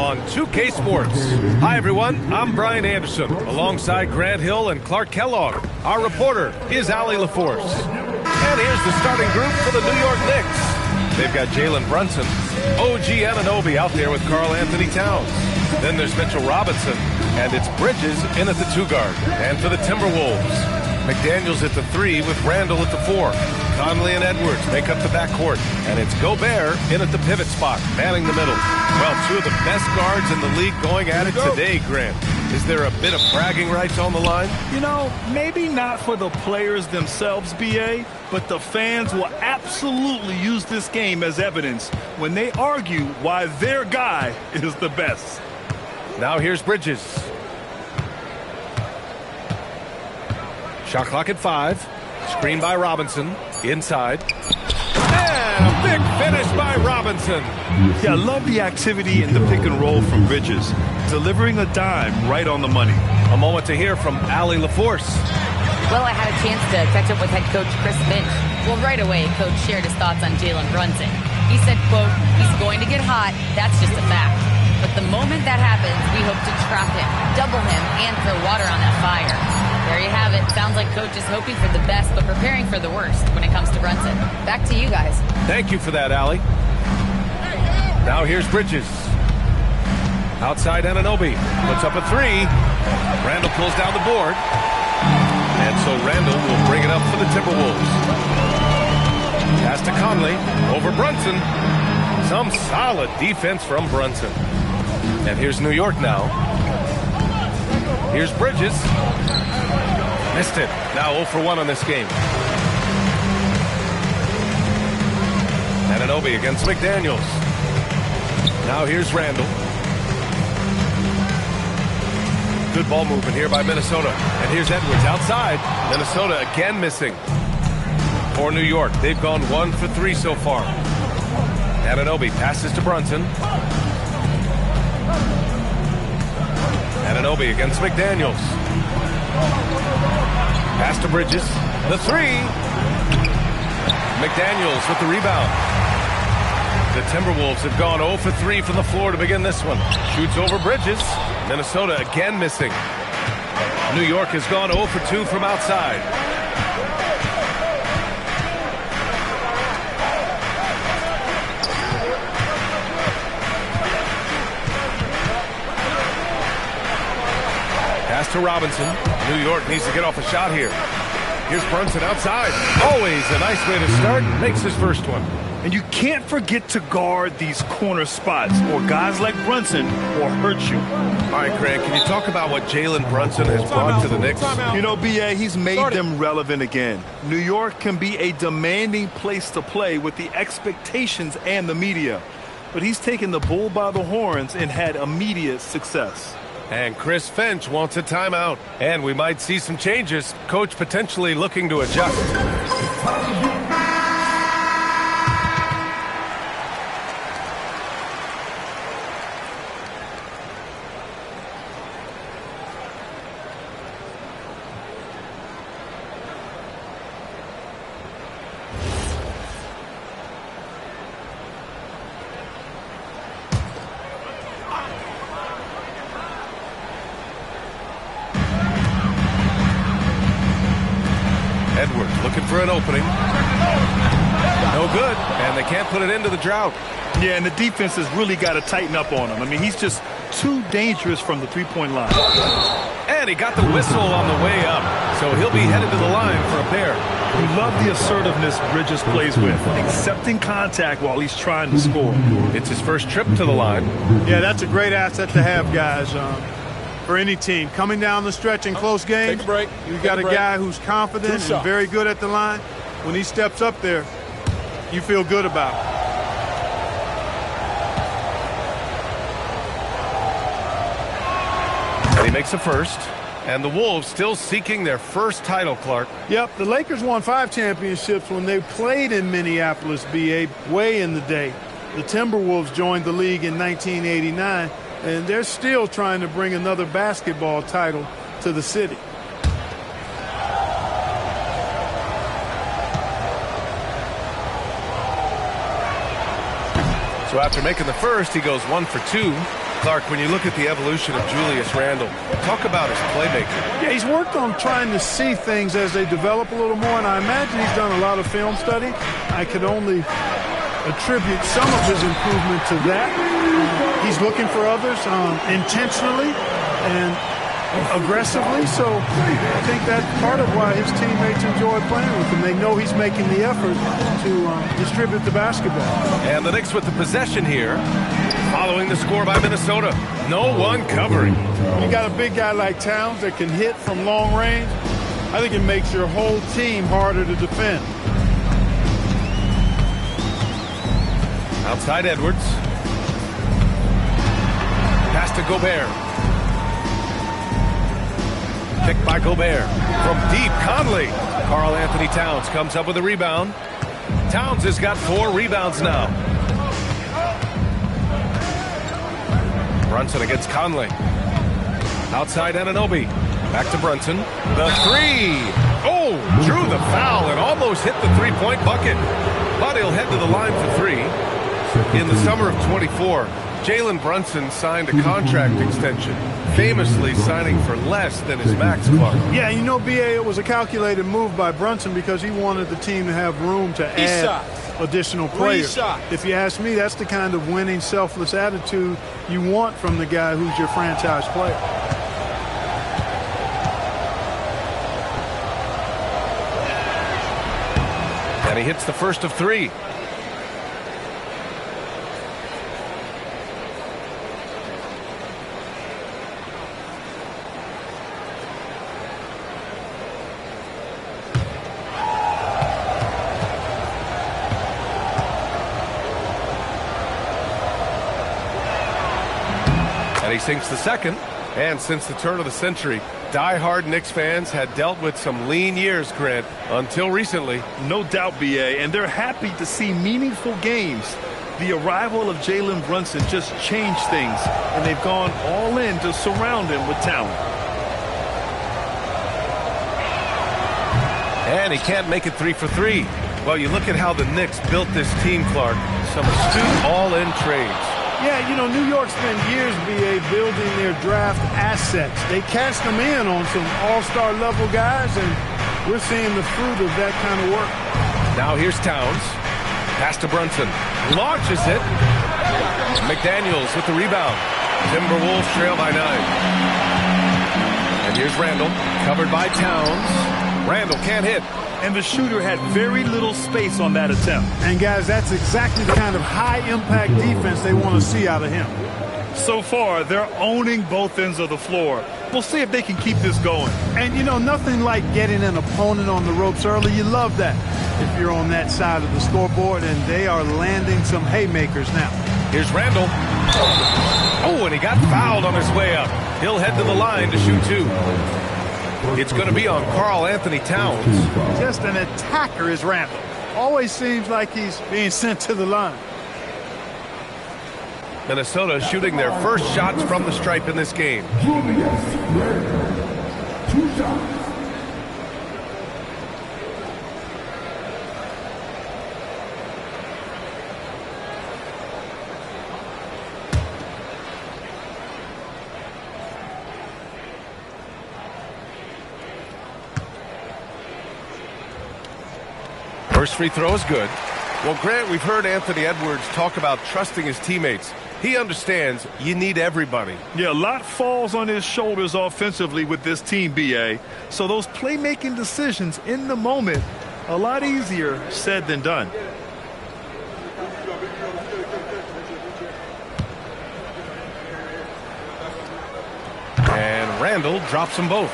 on 2K Sports. Hi, everyone. I'm Brian Anderson, alongside Grant Hill and Clark Kellogg. Our reporter is Allie LaForce. And here's the starting group for the New York Knicks. They've got Jalen Brunson, OG Anunoby out there with Karl Anthony Towns. Then there's Mitchell Robinson, and it's Bridges in at the 2 guard. And for the Timberwolves, McDaniels at the 3 with Randall at the 4. Conley and Edwards make up the backcourt. And it's Gobert in at the pivot spot, manning the middle. Well, 2 of the best guards in the league going at it today, Grant. Is there a bit of bragging rights on the line? You know, maybe not for the players themselves, B.A., but the fans will absolutely use this game as evidence when they argue why their guy is the best. Now here's Bridges. Shot clock at 5. Screen by Robinson. Inside. And a big finish by Robinson. Yeah, I love the activity in the pick and roll from Bridges. Delivering a dime right on the money. A moment to hear from Allie LaForce. Well, I had a chance to catch up with head coach Chris Finch. Well, right away, coach shared his thoughts on Jalen Brunson. He said, quote, he's going to get hot. That's just a fact. But the moment that happens, we hope to trap him, double him, and throw water on that fire. There you have it. Sounds like coach is hoping for the best, but preparing for the worst when it comes to Brunson. Back to you guys. Thank you for that, Allie. Now here's Bridges. Outside Anunoby. Puts up a 3. Randall pulls down the board. And so Randall will bring it up for the Timberwolves. Pass to Conley. Over Brunson. Some solid defense from Brunson. And here's New York now. Here's Bridges. Missed it. Now 0 for 1 on this game. Anunoby against McDaniels. Now here's Randall. Good ball movement here by Minnesota. And here's Edwards outside. Minnesota again missing. For New York, they've gone 1 for 3 so far. Anunoby passes to Brunson. Anunoby against McDaniels. Pass to Bridges. The 3. McDaniels with the rebound. The Timberwolves have gone 0 for 3 from the floor to begin this one. Shoots over Bridges. Minnesota again missing. New York has gone 0 for 2 from outside. Pass to Robinson. New York needs to get off a shot here. Here's Brunson outside. Always a nice way to start. Makes his first one. And you can't forget to guard these corner spots, or guys like Brunson will hurt you. All right, Grant, can you talk about what Jalen Brunson has brought to the Knicks? You know, B.A., he's made them relevant again. New York can be a demanding place to play with the expectations and the media. But he's taken the bull by the horns and had immediate success. And Chris Finch wants a timeout. And we might see some changes. Coach potentially looking to adjust. Edwards looking for an opening. No good. And they can't put it into the drought. Yeah, and the defense has really got to tighten up on him. I mean, he's just too dangerous from the three-point line. And he got the whistle on the way up. So he'll be headed to the line for a pair. You love the assertiveness Bridges plays with, accepting contact while he's trying to score. It's his first trip to the line. Yeah, that's a great asset to have, guys. For any team coming down the stretch in close games, you got a guy who's confident and very good at the line. When he steps up there, you feel good about it. And he makes a first. And the Wolves still seeking their first title, Clark. Yep, the Lakers won 5 championships when they played in Minneapolis, BA, way in the day. The Timberwolves joined the league in 1989. And they're still trying to bring another basketball title to the city. So after making the first, he goes 1 for 2. Clark, when you look at the evolution of Julius Randle, talk about his playmaking. Yeah, he's worked on trying to see things as they develop a little more, and I imagine he's done a lot of film study. I could only attribute some of his improvement to that. He's looking for others intentionally and aggressively, so I think that's part of why his teammates enjoy playing with him. They know he's making the effort to distribute the basketball. And the Knicks with the possession here, following the score by Minnesota. No one covering. You got a big guy like Towns that can hit from long range. I think it makes your whole team harder to defend. Outside Edwards. Pass to Gobert. Picked by Gobert. From deep, Conley. Karl Anthony Towns comes up with a rebound. Towns has got 4 rebounds now. Brunson against Conley. Outside Anunoby. Back to Brunson. The 3. Oh, drew the foul and almost hit the three-point bucket. But he'll head to the line for 3. In the summer of 24, Jalen Brunson signed a contract extension, famously signing for less than his max, Clark. Yeah, you know, B.A., it was a calculated move by Brunson because he wanted the team to have room to add additional players. If you ask me, that's the kind of winning, selfless attitude you want from the guy who's your franchise player. And he hits the first of 3. And he sinks the second. And since the turn of the century, die-hard Knicks fans had dealt with some lean years, Grant, until recently. No doubt, B.A., and they're happy to see meaningful games. The arrival of Jalen Brunson just changed things, and they've gone all in to surround him with talent. And he can't make it 3 for 3. Well, you look at how the Knicks built this team, Clark. Some astute all-in trades. Yeah, you know, New York spent years, B.A., building their draft assets. They cashed them in on some all-star level guys, and we're seeing the fruit of that kind of work. Now here's Towns. Pass to Brunson. Launches it. McDaniels with the rebound. Timberwolves trail by 9. And here's Randle, covered by Towns. Randle can't hit. And the shooter had very little space on that attempt. And, guys, that's exactly the kind of high-impact defense they want to see out of him. So far, they're owning both ends of the floor. We'll see if they can keep this going. And, you know, nothing like getting an opponent on the ropes early. You love that if you're on that side of the scoreboard, and they are landing some haymakers now. Here's Randle. Oh, and he got fouled on his way up. He'll head to the line to shoot 2. It's going to be on Karl Anthony Towns. Just an attacker is Randle. Always seems like he's being sent to the line. Minnesota shooting their first shots from the stripe in this game. 2 shots. First free throw is good. Well, Grant, we've heard Anthony Edwards talk about trusting his teammates. He understands you need everybody. Yeah, a lot falls on his shoulders offensively with this team, B.A. So those playmaking decisions in the moment, a lot easier said than done. And Randle drops them both.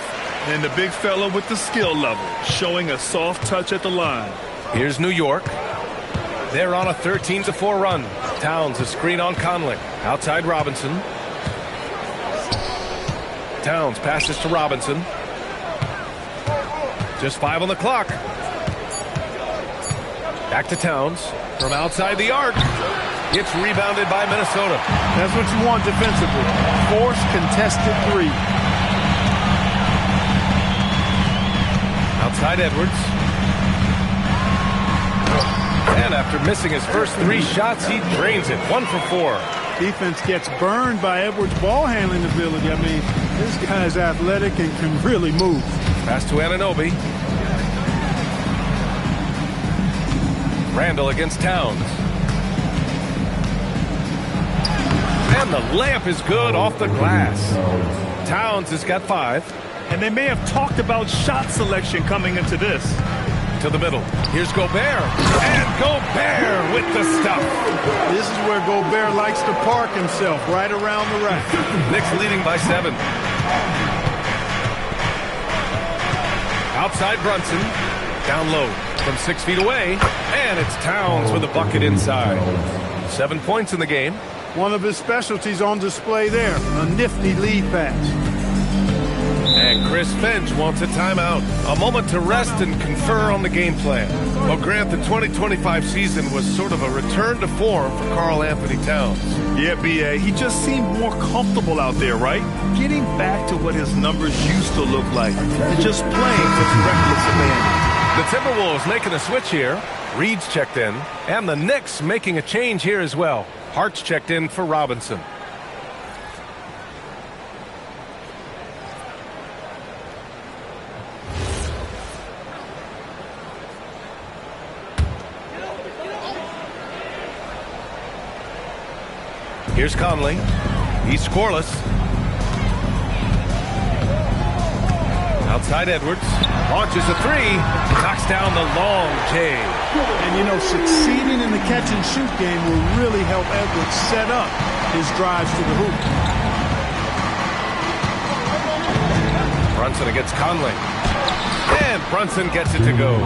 And the big fella with the skill level, showing a soft touch at the line. Here's New York. They're on a 13-4 run. Towns a screen on Conley. Outside Robinson. Towns passes to Robinson. Just 5 on the clock. Back to Towns from outside the arc. It's rebounded by Minnesota. That's what you want defensively. Force contested 3. Outside Edwards. And after missing his first 3 shots, he drains it. 1 for 4. Defense gets burned by Edwards' ball handling ability. I mean, this guy's athletic and can really move. Pass to Anunoby. Randall against Towns. And the layup is good off the glass. Towns has got 5. And they may have talked about shot selection coming into this. To the middle. Here's Gobert. And Gobert with the stuff. This is where Gobert likes to park himself, right around the rack. Knicks leading by 7. Outside Brunson. Down low from 6 feet away. And it's Towns with a bucket inside. 7 points in the game. One of his specialties on display there. A nifty lead pass. And Chris Finch wants a timeout. A moment to rest and confer on the game plan. Well, Grant, the 2025 season was sort of a return to form for Karl Anthony Towns. Yeah, B.A., he just seemed more comfortable out there, right? Getting back to what his numbers used to look like. And just playing with reckless abandon. The Timberwolves making a switch here. Reed's checked in. And the Knicks making a change here as well. Hart's checked in for Robinson. Here's Conley. He's scoreless. Outside Edwards. Launches a 3. Knocks down the long J. And, you know, succeeding in the catch-and-shoot game will really help Edwards set up his drives to the hoop. Brunson against Conley. And Brunson gets it to go.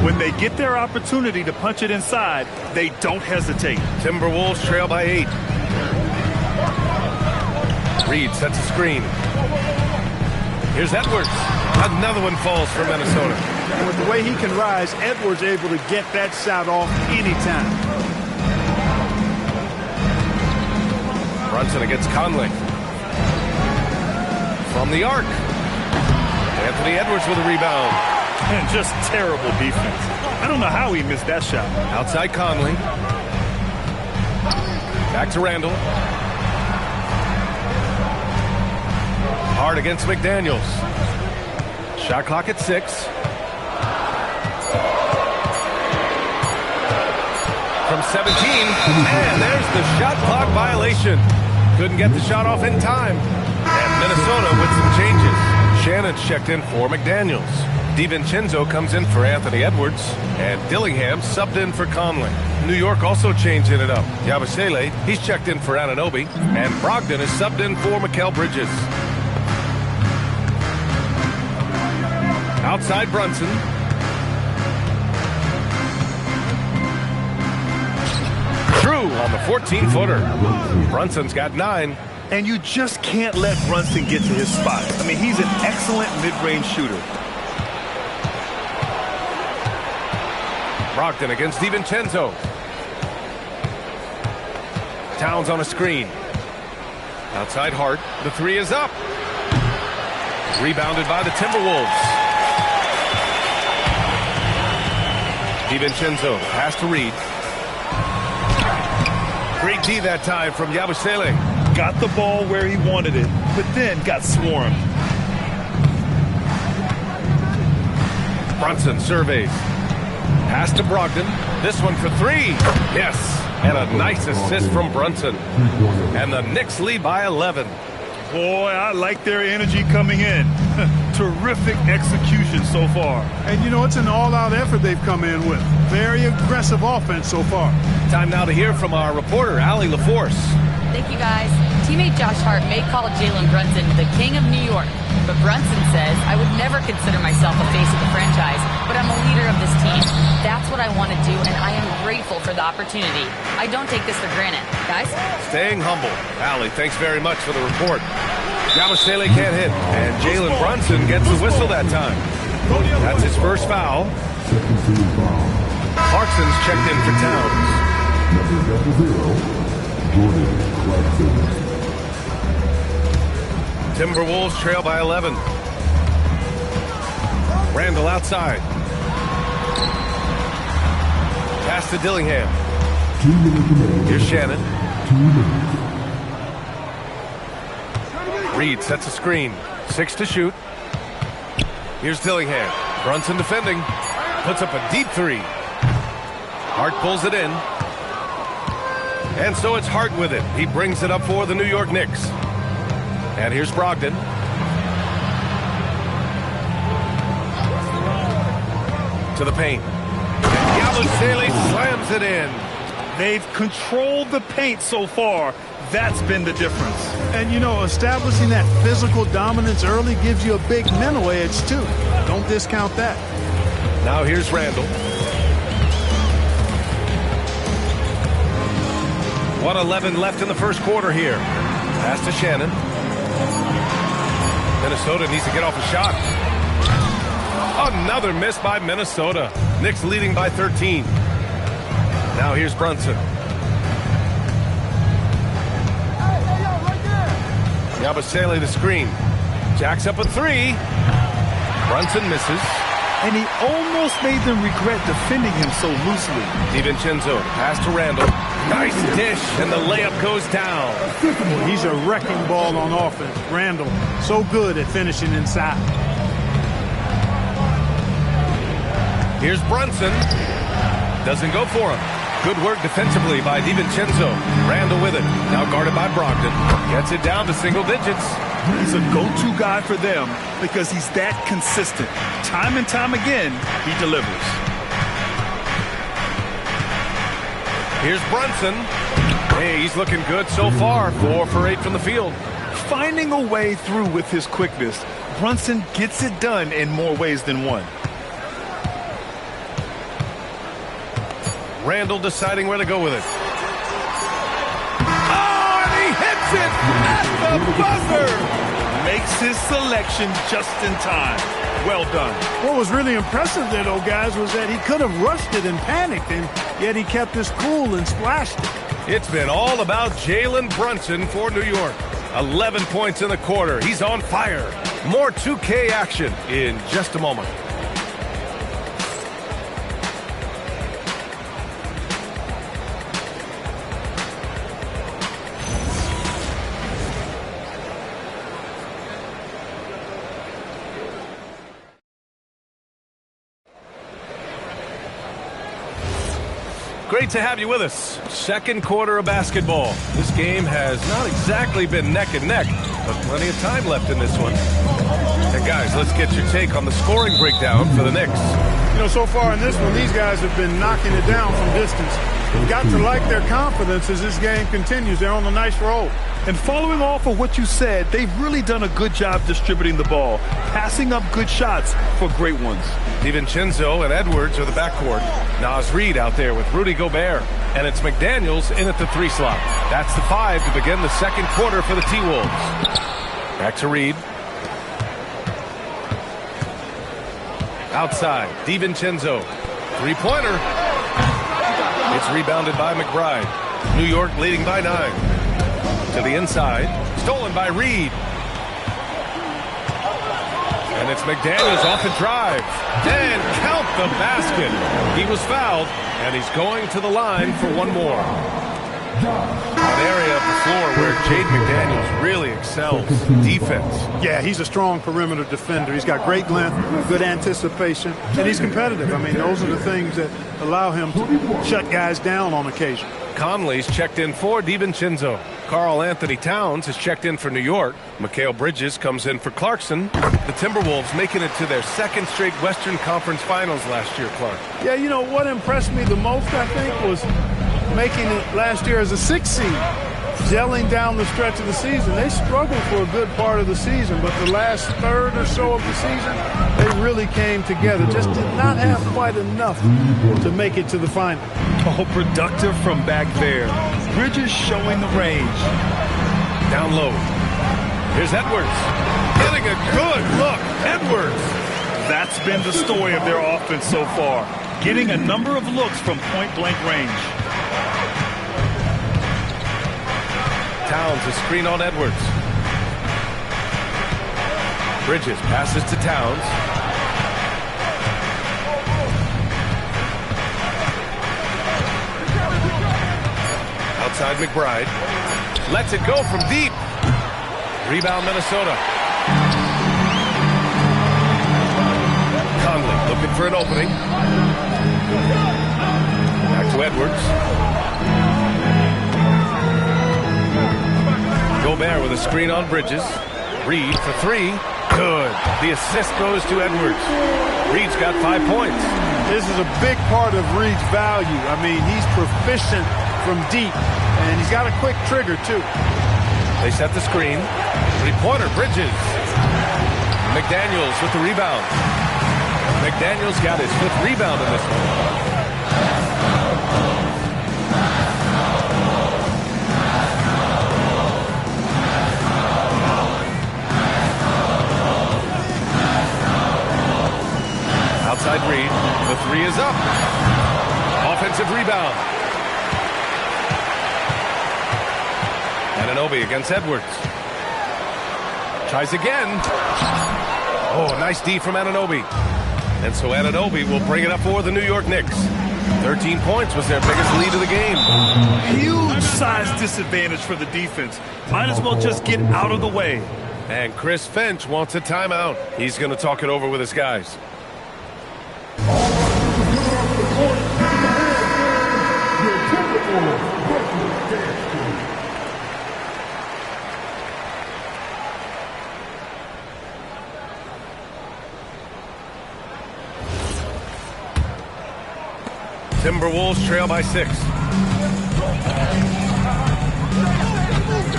When they get their opportunity to punch it inside, they don't hesitate. Timberwolves trail by 8. Reed sets a screen. Here's Edwards. Another one falls for Minnesota. And with the way he can rise, Edwards able to get that shot off anytime. Brunson against Conley. From the arc. Anthony Edwards with a rebound. And just terrible defense. I don't know how he missed that shot. Outside Conley. Back to Randall. Hard against McDaniels. Shot clock at 6. From 17. And there's the shot clock violation. Couldn't get the shot off in time. And Minnesota with some changes. Shannon's checked in for McDaniels. DiVincenzo comes in for Anthony Edwards. And Dillingham subbed in for Conley. New York also changing it up. Yabusele, he's checked in for Anunoby. And Brogdon is subbed in for Mikal Bridges. Outside Brunson. Drew on the 14-footer. Brunson's got 9. And you just can't let Brunson get to his spot. I mean, he's an excellent mid-range shooter. Brogdon against DiVincenzo. Towns on a screen. Outside Hart. The 3 is up. Rebounded by the Timberwolves. DiVincenzo, pass to Reed. Great D that time from Yabusele. Got the ball where he wanted it, but then got swarmed. Brunson surveys. Pass to Brogdon. This one for 3. Yes, and a nice assist from Brunson. And the Knicks lead by 11. Boy, I like their energy coming in. Terrific execution so far. And, you know, it's an all-out effort they've come in with. Very aggressive offense so far. Time now to hear from our reporter, Allie LaForce. Thank you, guys. Teammate Josh Hart may call Jalen Brunson the king of New York, but Brunson says, I would never consider myself a face of the franchise, but I'm a leader of this team. That's what I want to do, and I am grateful for the opportunity. I don't take this for granted. Guys? Staying humble. Allie, thanks very much for the report. Yabusele can't hit, and Jalen Brunson gets the whistle that time. That's his first foul. Clarkson's checked in for Towns. Timberwolves trail by 11. Randall outside. Pass to Dillingham. Here's Shannon. Reed sets a screen. 6 to shoot. Here's Dillingham. Brunson defending. Puts up a deep 3. Hart pulls it in. And so it's Hart with it. He brings it up for the New York Knicks. And here's Brogdon. To the paint. And Yabusele slams it in. They've controlled the paint so far. That's been the difference. And, you know, establishing that physical dominance early gives you a big mental edge, too. Don't discount that. Now here's Randall. 1:11 left in the first quarter here. Pass to Shannon. Minnesota needs to get off a shot. Another miss by Minnesota. Knicks leading by 13. Now here's Brunson. Yabusele the screen. Jacks up a 3. Brunson misses. And he almost made them regret defending him so loosely. DiVincenzo, pass to Randall. Nice dish, and the layup goes down. Well, he's a wrecking ball on offense. Randall, so good at finishing inside. Here's Brunson. Doesn't go for him. Good work defensively by DiVincenzo. Randall with it. Now guarded by Brogdon. Gets it down to single digits. He's a go-to guy for them because he's that consistent. Time and time again, he delivers. Here's Brunson. Hey, he's looking good so far. 4 for 8 from the field. Finding a way through with his quickness, Brunson gets it done in more ways than one. Randall deciding where to go with it. Oh, and he hits it at the buzzer. Makes his selection just in time. Well done. What was really impressive there, though, guys, was that he could have rushed it and panicked, and yet he kept his cool and splashed it. It's been all about Jalen Brunson for New York. 11 points in the quarter. He's on fire. More 2K action in just a moment. Great to have you with us. Second quarter of basketball. This game has not exactly been neck and neck, but plenty of time left in this one. And guys, let's get your take on the scoring breakdown for the Knicks. You know, so far in this one, these guys have been knocking it down from distance. You've got to like their confidence as this game continues. They're on a nice roll. And following off of what you said, they've really done a good job distributing the ball, passing up good shots for great ones. DiVincenzo and Edwards are the backcourt. Nas Reed out there with Rudy Gobert. And it's McDaniels in at the 3 slot. That's the 5 to begin the second quarter for the T-Wolves. Back to Reed. Outside, DiVincenzo. 3-pointer. It's rebounded by McBride. New York leading by 9. To the inside. Stolen by Reed. And it's McDaniels off the drive. And count the basket. He was fouled, and he's going to the line for one more. An area of the floor where Jaden McDaniels really excels. Defense. Yeah, he's a strong perimeter defender. He's got great length, good anticipation, and he's competitive. I mean, those are the things that allow him to shut guys down on occasion. Conley's checked in for DiVincenzo. Karl Anthony Towns is checked in for New York. Mikal Bridges comes in for Clarkson. The Timberwolves making it to their second straight Western Conference Finals last year, Clark. Yeah, you know, what impressed me the most, I think, was making it last year as a 6 seed. Gelling down the stretch of the season. They struggled for a good part of the season, but the last third or so of the season, they really came together. Just did not have quite enough to make it to the final. Oh, productive from back there. Bridges showing the range. Down low. Here's Edwards. Getting a good look. Edwards. That's been the story of their offense so far. Getting a number of looks from point-blank range. Towns, a screen on Edwards. Bridges passes to Towns. Outside McBride. Lets it go from deep. Rebound, Minnesota. Conley looking for an opening. Back to Edwards. Gobert with a screen on Bridges. Reed for three. Good. The assist goes to Edwards. Reed's got 5 points. This is a big part of Reed's value. I mean, he's proficient from deep, and he's got a quick trigger, too. They set the screen. Three-pointer, Bridges. McDaniels with the rebound. McDaniels got his 5th rebound in this one. Outside Reed. The three is up. Offensive rebound. Anunoby against Edwards. Tries again. Oh, nice D from Anunoby. And so Anunoby will bring it up for the New York Knicks. 13 points was their biggest lead of the game. Huge size disadvantage for the defense. Might as well just get out of the way. And Chris Finch wants a timeout. He's going to talk it over with his guys. Timberwolves trail by 6.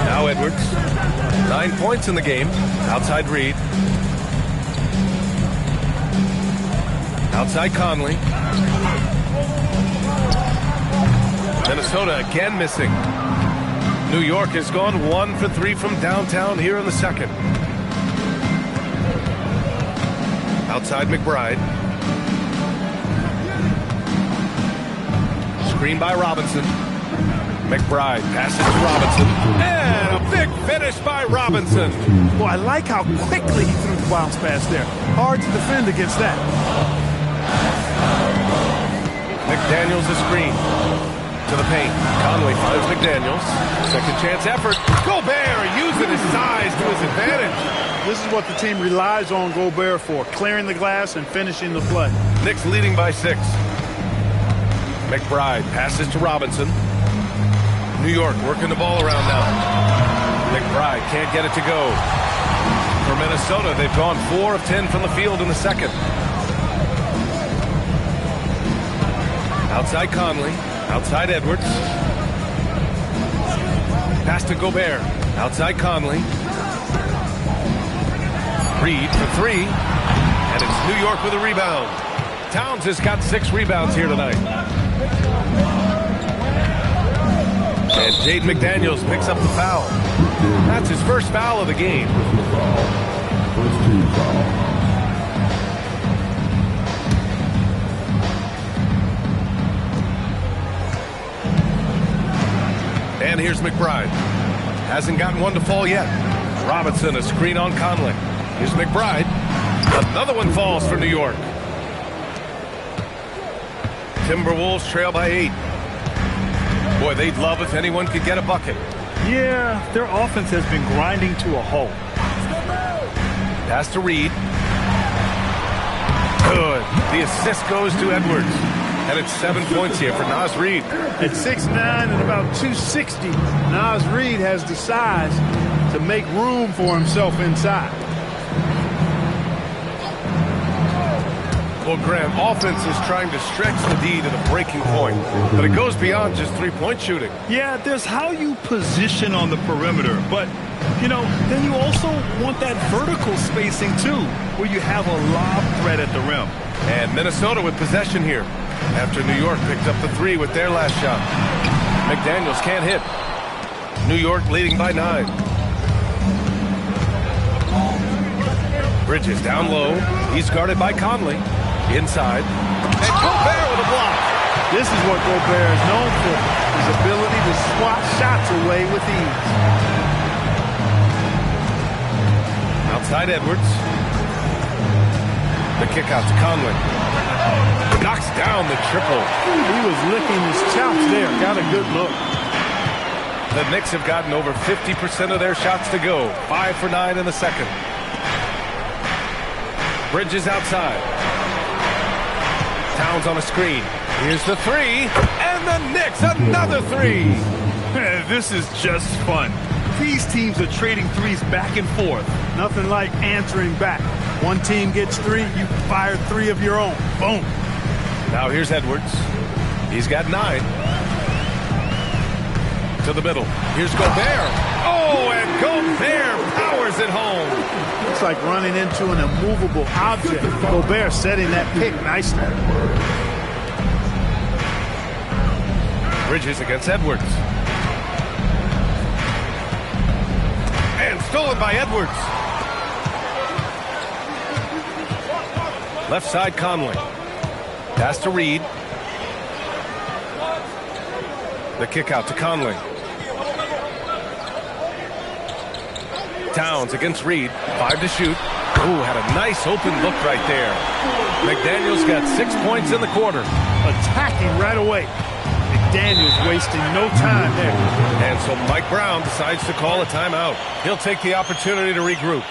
Now Edwards. 9 points in the game. Outside Reed. Outside Conley. Minnesota again missing. New York has gone 1 for 3 from downtown here in the second. Outside McBride. Screen by Robinson. McBride passes to Robinson. And a big finish by Robinson. Well, I like how quickly he threw the bounce pass there. Hard to defend against that. McDaniels a screen. To the paint. Conley finds McDaniels. Second chance effort. Gobert using his size to his advantage. This is what the team relies on Gobert for, clearing the glass and finishing the play. Knicks leading by 6. McBride passes to Robinson. New York working the ball around now. McBride can't get it to go. For Minnesota, they've gone 4 of 10 from the field in the second. Outside Conley. Outside Edwards. Pass to Gobert. Outside Conley. Reed for 3. And it's New York with a rebound. Towns has got 6 rebounds here tonight. And Jaden McDaniels picks up the foul. That's his first foul of the game. And here's McBride. Hasn't gotten one to fall yet. Robinson, a screen on Conley. Here's McBride. Another one falls for New York. Timberwolves trail by 8. Boy, they'd love if anyone could get a bucket. Yeah, their offense has been grinding to a halt. Pass to Reed. Good. The assist goes to Edwards. And it's 7 points here for Naz Reid. At 6'9" and about 260, Naz Reid has the size to make room for himself inside. Well, Graham, offense is trying to stretch the D to the breaking point, but it goes beyond just three-point shooting. Yeah, there's how you position on the perimeter, but, you know, then you also want that vertical spacing, too, where you have a lob threat at the rim. And Minnesota with possession here after New York picked up the 3 with their last shot. McDaniels can't hit. New York leading by 9. Bridges down low. He's guarded by Conley. Inside. And Gobert with a block. This is what Gobert is known for, his ability to swat shots away with ease. Outside Edwards. The kick out to Conley. Knocks down the triple. He was licking his chops there. Got a good look. The Knicks have gotten over 50% of their shots to go. 5 for 9 in the second. Bridges outside. Towns on a screen. Here's the three. And the Knicks, another three. This is just fun. These teams are trading threes back and forth. Nothing like answering back. One team gets 3, you fire 3 of your own. Boom. Now here's Edwards. He's got 9. To the middle. Here's Gobert. Oh, and Gobert powers it home. It's like running into an immovable object. Gobert setting that pick nicely. Bridges against Edwards. And stolen by Edwards. Left side Conley. Pass to Reed. The kick out to Conley. Towns against Reed. 5 to shoot. Ooh, had a nice open look right there. McDaniels got 6 points in the quarter. Attacking right away. McDaniels wasting no time there. And so Mike Brown decides to call a timeout. He'll take the opportunity to regroup.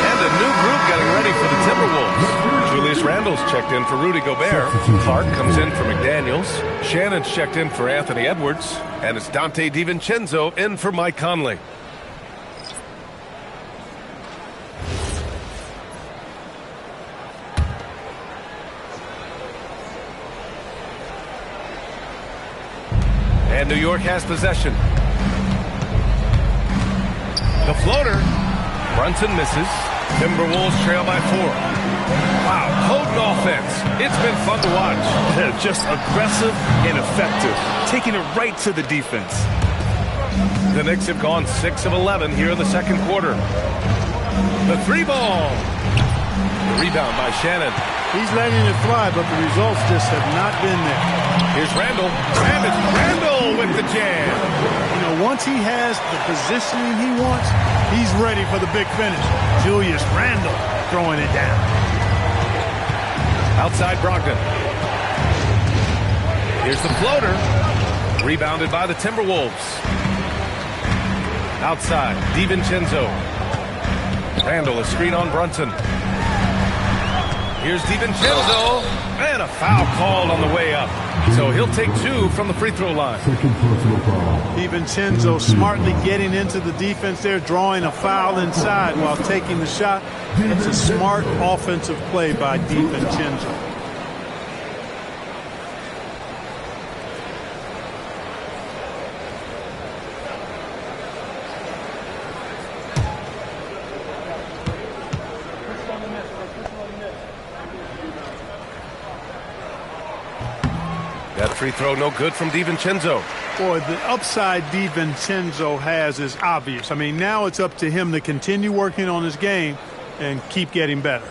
And a new group getting ready for the Timberwolves. Julius Randle's checked in for Rudy Gobert. Clark comes in for McDaniels. Shannon's checked in for Anthony Edwards. And it's Dante DiVincenzo in for Mike Conley. And New York has possession. The floater. Brunson misses. Timberwolves trail by 4. Wow, potent offense. It's been fun to watch. Just aggressive and effective. Taking it right to the defense. The Knicks have gone 6 of 11 here in the second quarter. The 3-ball. Rebound by Shannon. He's letting it fly, but the results just have not been there. Here's Randle. And it's Randle with the jam. You know, once he has the positioning he wants, he's ready for the big finish. Julius Randle throwing it down. Outside Brogdon. Here's the floater. Rebounded by the Timberwolves. Outside, DiVincenzo. Randle, a screen on Brunson. Here's DiVincenzo, and a foul called on the way up. So he'll take 2 from the free throw line. DiVincenzo smartly getting into the defense there, drawing a foul inside while taking the shot. It's a smart offensive play by DiVincenzo. That free throw no good from DiVincenzo. Boy, the upside DiVincenzo has is obvious. I mean, now it's up to him to continue working on his game and keep getting better.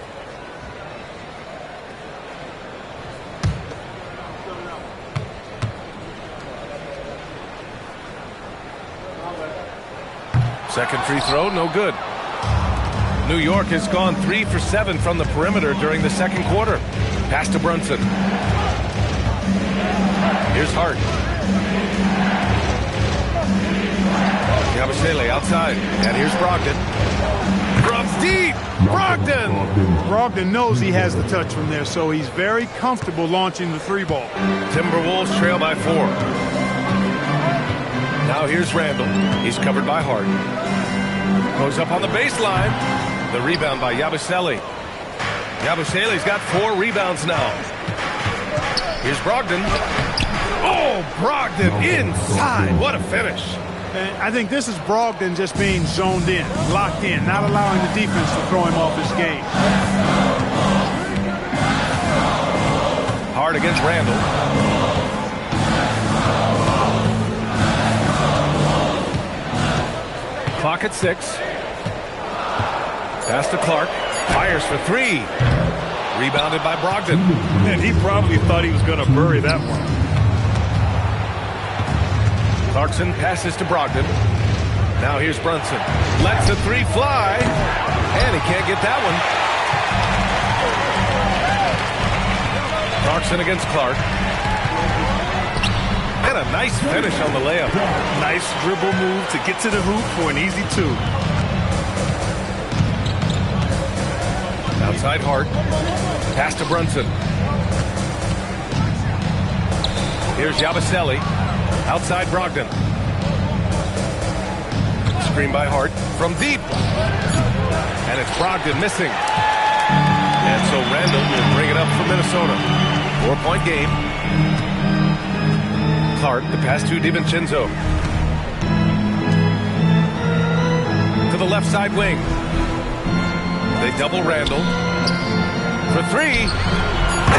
Second free throw, no good. New York has gone 3 for 7 from the perimeter during the second quarter. Pass to Brunson. Here's Hart. Yabusele outside. And here's Brogdon. From deep. Brogdon. Brogdon knows he has the touch from there, so he's very comfortable launching the 3-ball. Timberwolves trail by 4. Now here's Randle. He's covered by Hart. Goes up on the baseline. The rebound by Yabusele. Yabusele's got 4 rebounds now. Here's Brogdon. Oh, Brogdon inside. What a finish. And I think this is Brogdon just being zoned in, locked in, not allowing the defense to throw him off his game. Hard against Randle. Clock at 6. Pass to Clark. Fires for 3. Rebounded by Brogdon. And he probably thought he was going to bury that one. Clarkson passes to Brogdon. Now here's Brunson. Lets the 3 fly. And he can't get that one. Clarkson against Clark. And a nice finish on the layup. Nice dribble move to get to the hoop for an easy two. Outside Hart. Pass to Brunson. Here's Yabusele. Outside Brogdon. Screen by Hart from deep. And it's Brogdon missing. And so Randall will bring it up for Minnesota. 4-point game. Clark, the pass to DiVincenzo. To the left side wing. They double Randall. For three.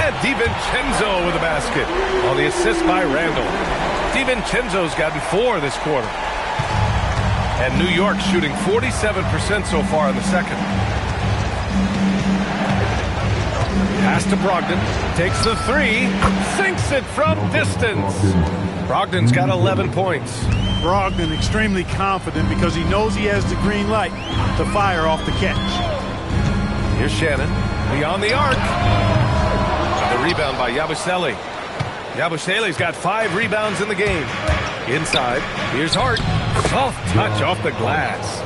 And DiVincenzo with a basket. On the assist by Randall. DiVincenzo's gotten 4 this quarter. And New York shooting 47% so far in the second. Pass to Brogdon. Takes the 3. Sinks it from distance. Brogdon's got 11 points. Brogdon extremely confident because he knows he has the green light to fire off the catch. Here's Shannon. Beyond the arc. The rebound by Yabusele. Yabusele's got 5 rebounds in the game. Inside. Here's Hart. Soft touch off the glass.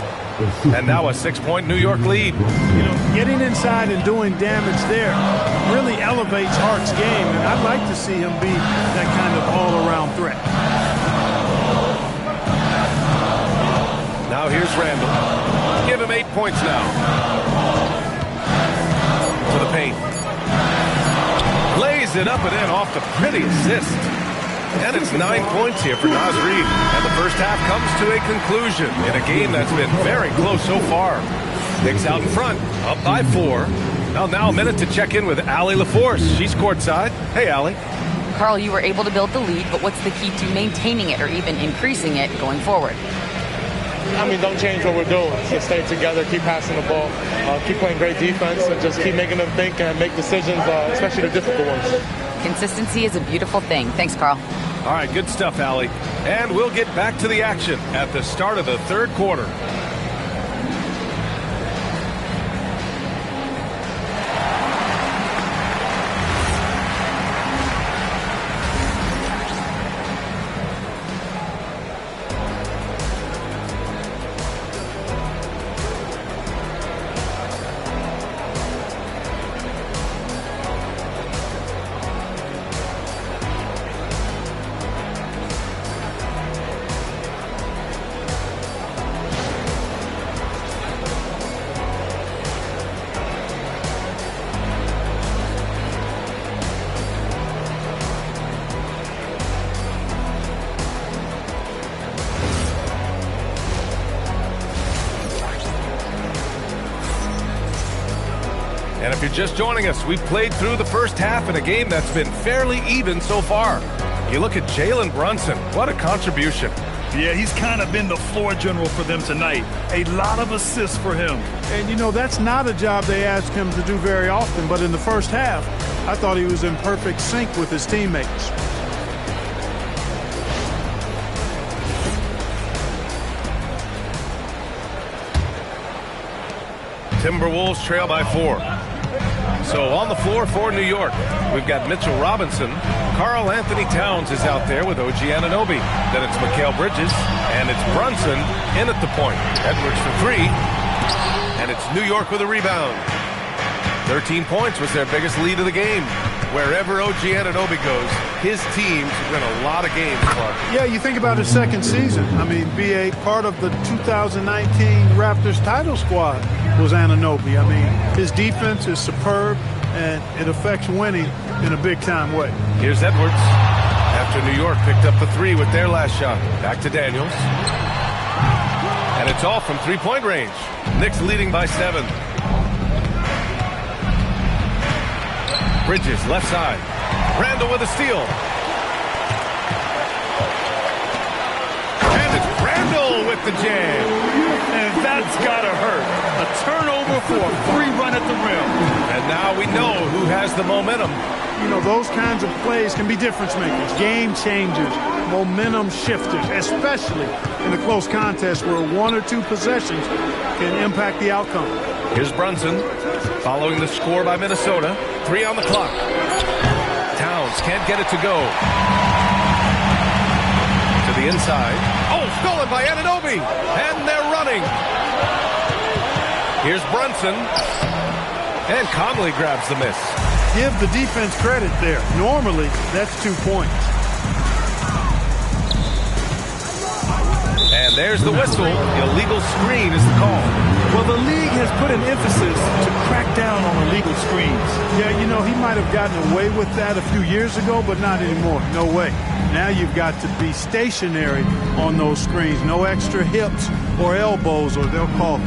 And now a 6-point New York lead. You know, getting inside and doing damage there really elevates Hart's game, and I'd like to see him be that kind of all-around threat. Now here's Randall. Give him 8 points now. To the paint. Lays it up and in off the pretty assist. And it's 9 points here for Naz Reid. And the first half comes to a conclusion in a game that's been very close so far. Knicks out in front, up by 4. Now a minute to check in with Allie LaForce. She's courtside. Hey, Allie. Carl, you were able to build the lead, but what's the key to maintaining it or even increasing it going forward? I mean, don't change what we're doing. Just stay together, keep passing the ball, keep playing great defense, and just keep making them think and make decisions, especially the difficult ones. Consistency is a beautiful thing. Thanks, Carl. All right, good stuff, Allie. And we'll get back to the action at the start of the third quarter. And if you're just joining us, we've played through the first half in a game that's been fairly even so far. You look at Jalen Brunson, what a contribution. Yeah, he's kind of been the floor general for them tonight. A lot of assists for him. And, you know, that's not a job they ask him to do very often, but in the first half, I thought he was in perfect sync with his teammates. Timberwolves trail by 4. So on the floor for New York, we've got Mitchell Robinson. Karl Anthony Towns is out there with OG Anunoby. Then it's Mikal Bridges, and it's Brunson in at the point. Edwards for 3, and it's New York with a rebound. 13 points was their biggest lead of the game. Wherever OG Anunoby goes, his teams win a lot of games, Clark. Yeah, you think about his second season. I mean, be a part of the 2019 Raptors title squad was Anunoby. I mean, his defense is superb, and it affects winning in a big-time way. Here's Edwards. After New York picked up the 3 with their last shot. Back to Daniels. And it's all from three-point range. Knicks leading by 7. Bridges, left side. Randall with a steal. And it's Randall with the jam. And that's got to hurt. A turnover for a free run at the rim. And now we know who has the momentum. You know, those kinds of plays can be difference makers, game changers, momentum shifters, especially in a close contest where 1 or 2 possessions can impact the outcome. Here's Brunson following the score by Minnesota. 3 on the clock. Knicks can't get it to go. To the inside. Oh, stolen by Anunoby. And they're running. Here's Brunson. And Conley grabs the miss. Give the defense credit there. Normally, that's 2 points. And there's the whistle. Illegal screen is the call. Well, the league has put an emphasis to crack down on illegal screens. Yeah, you know, he might have gotten away with that a few years ago, but not anymore. No way. Now you've got to be stationary on those screens. No extra hips or elbows, or they'll call it.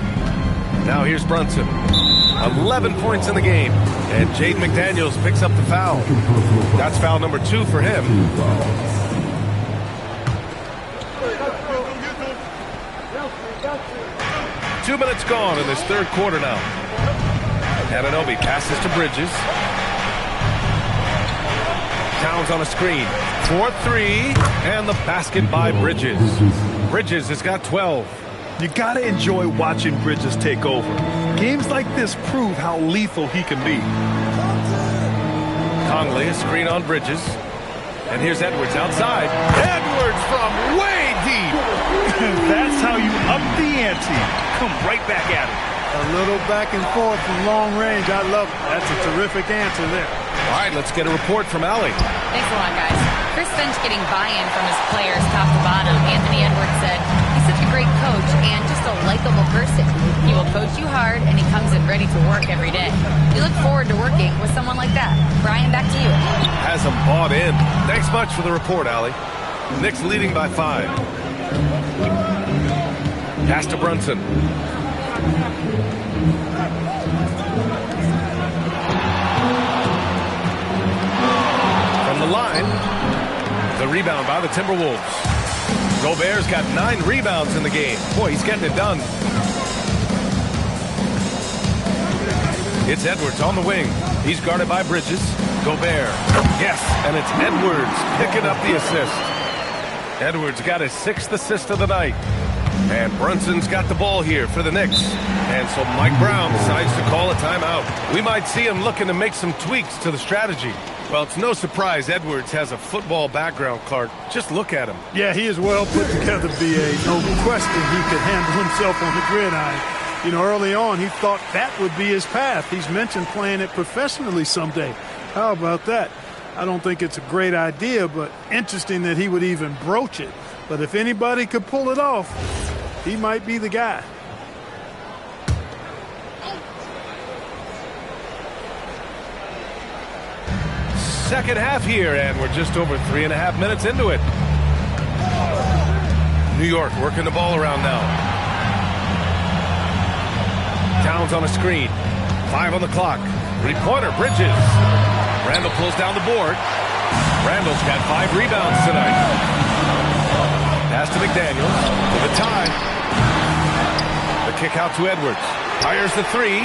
Now here's Brunson. 11 points in the game. And Jaden McDaniels picks up the foul. That's foul number 2 for him. Two minutes gone in this third quarter now. Anunoby passes to Bridges. Towns on a screen. 4-3. And the basket by Bridges. Bridges has got 12. You got to enjoy watching Bridges take over. Games like this prove how lethal he can be. Conley, a screen on Bridges. And here's Edwards outside. Edwards from way deep. That's how you up the ante. Come right back at it. A little back and forth from long range. I love it. That's a terrific answer there. All right, let's get a report from Allie. Thanks a lot, guys. Chris Finch getting buy-in from his players top to bottom. Anthony Edwards said, he's such a great coach and just a likable person. He will coach you hard, and he comes in ready to work every day. We look forward to working with someone like that. Brian, back to you. Has him bought in. Thanks much for the report, Allie. Knicks leading by 5. Pass to Brunson. From the line, the rebound by the Timberwolves. Gobert's got 9 rebounds in the game. Boy, he's getting it done. It's Edwards on the wing. He's guarded by Bridges. Gobert. Yes, and it's Edwards picking up the assist. Edwards got his 6th assist of the night. And Brunson's got the ball here for the Knicks. And so Mike Brown decides to call a timeout. We might see him looking to make some tweaks to the strategy. Well, it's no surprise Edwards has a football background, Clark. Just look at him. Yeah, he is well put together, B.A. No question he could handle himself on the gridiron. You know, early on, he thought that would be his path. He's mentioned playing it professionally someday. How about that? I don't think it's a great idea, but interesting that he would even broach it. But if anybody could pull it off, he might be the guy. Second half here, and we're just over 3.5 minutes into it. New York working the ball around now. Towns on a screen. 5 on the clock. Three-pointer, Bridges. Randall pulls down the board. Randall's got 5 rebounds tonight. Pass to McDaniels for the tie. The kick out to Edwards. Fires the 3.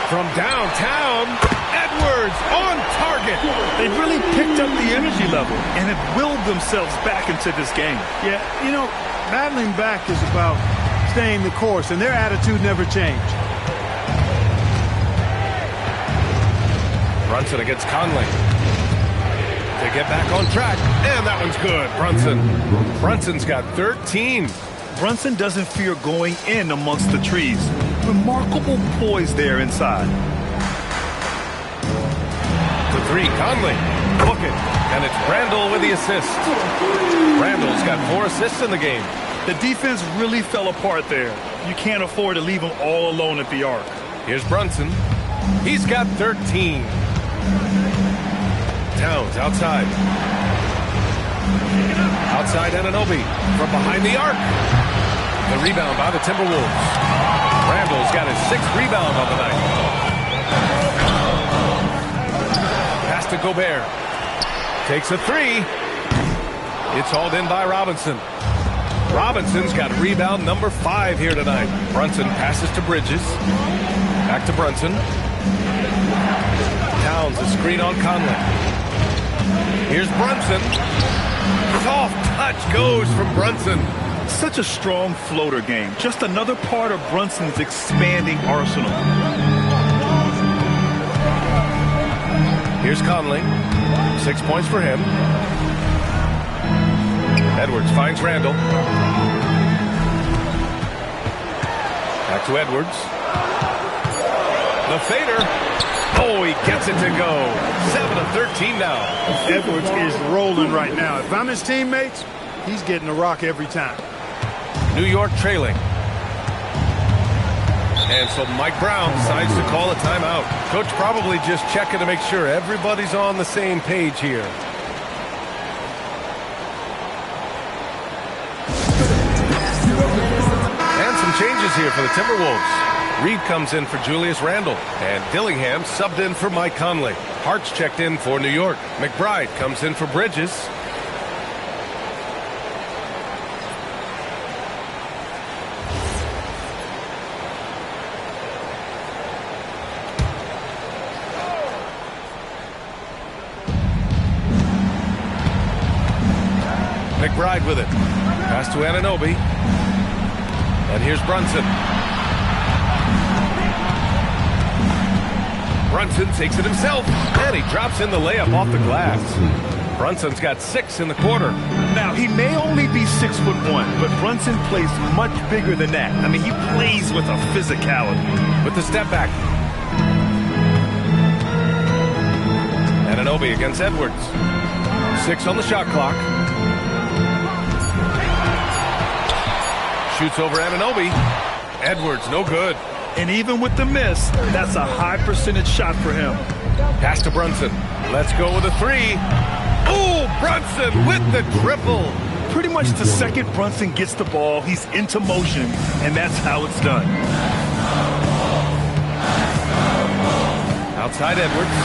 From downtown, Edwards on target. They really picked up the energy level and have willed themselves back into this game. Yeah, you know, battling back is about staying the course, and their attitude never changed. Brunson against Conley. They get back on track, and that one's good. Brunson's got 13. Brunson doesn't fear going in amongst the trees. Remarkable poise there inside. The 3, Conley. Book it. And it's Randall with the assist. Randall's got 4 assists in the game. The defense really fell apart there. You can't afford to leave him all alone at the arc. Here's Brunson. He's got 13. Towns outside. Outside Anunoby from behind the arc. The rebound by the Timberwolves. Randall's got his 6th rebound on the night. Pass to Gobert. Takes a 3. It's hauled in by Robinson. Robinson's got rebound number 5 here tonight. Brunson passes to Bridges. Back to Brunson. Towns, a screen on Conley. Here's Brunson. Soft touch goes from Brunson. Such a strong floater game. Just another part of Brunson's expanding arsenal. Here's Here's Conley. 6 points for him. Edwards finds Randall. Back to Edwards. The fader. Oh, he gets it to go. 7 of 13 now. Edwards is rolling right now. If I'm his teammates, he's getting a rock every time. New York trailing. And so Mike Brown decides to call a timeout. Coach probably just checking to make sure everybody's on the same page here. And some changes here for the Timberwolves. Reed comes in for Julius Randle, and Dillingham subbed in for Mike Conley. Hart's checked in for New York. McBride comes in for Bridges. McBride with it. Pass to Anunoby. And here's Brunson. Brunson takes it himself, and he drops in the layup off the glass. Brunson's got 6 in the quarter. Now, he may only be 6'1", but Brunson plays much bigger than that. I mean, he plays with a physicality. With the step back. Anunoby against Edwards. 6 on the shot clock. Shoots over Anunoby. Edwards, no good. And even with the miss, that's a high percentage shot for him. Pass to Brunson. Let's go with a 3. Oh, Brunson with the triple. Pretty much the second Brunson gets the ball, he's into motion, and that's how it's done. Outside Edwards.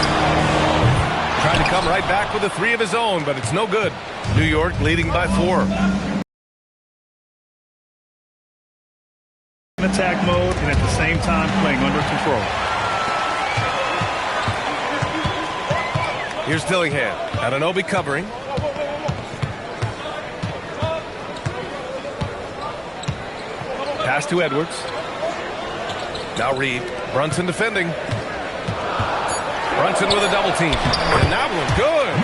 Trying to come right back with a 3 of his own, but it's no good. New York leading by 4. Attack mode and at the same time playing under control. Here's Dillingham. Anunoby covering. Pass to Edwards. Now Reed. Brunson defending. Brunson with a double team. And that one good.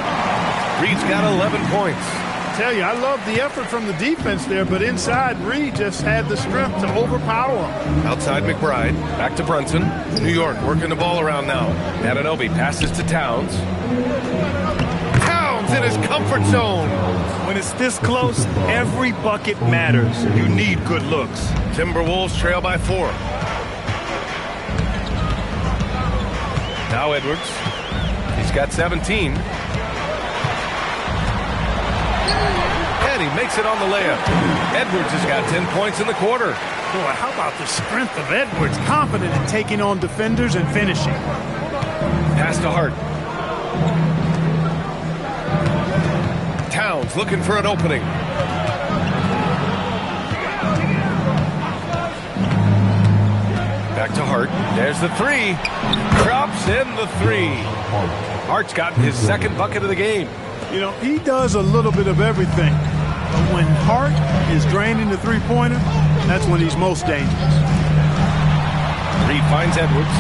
Reed's got 11 points. Tell you, I love the effort from the defense there, but inside, Reed just had the strength to overpower him. Outside McBride, back to Brunson. New York working the ball around now. Anunoby passes to Towns. Towns in his comfort zone. When it's this close, every bucket matters. You need good looks. Timberwolves trail by 4. Now Edwards. He's got 17. And he makes it on the layup. Edwards has got 10 points in the quarter. Boy, how about the strength of Edwards? Confident in taking on defenders and finishing. Pass to Hart. Towns looking for an opening. Back to Hart. There's the 3. Drops in the 3. Hart's gotten his second bucket of the game. You know, he does a little bit of everything. But when Hart is draining the three-pointer, that's when he's most dangerous. Reed finds Edwards.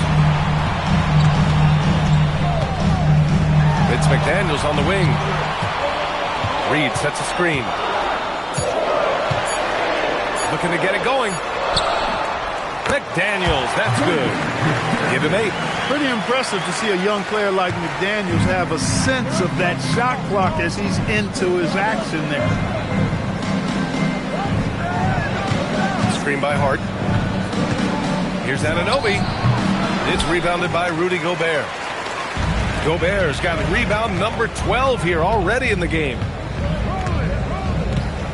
It's McDaniels on the wing. Reed sets a screen. Looking to get it going. McDaniels, that's good. Give him 8. Pretty impressive to see a young player like McDaniels have a sense of that shot clock as he's into his action there. Screen by Hart. Here's Anunoby. It's rebounded by Rudy Gobert. Gobert's got rebound number 12 here already in the game.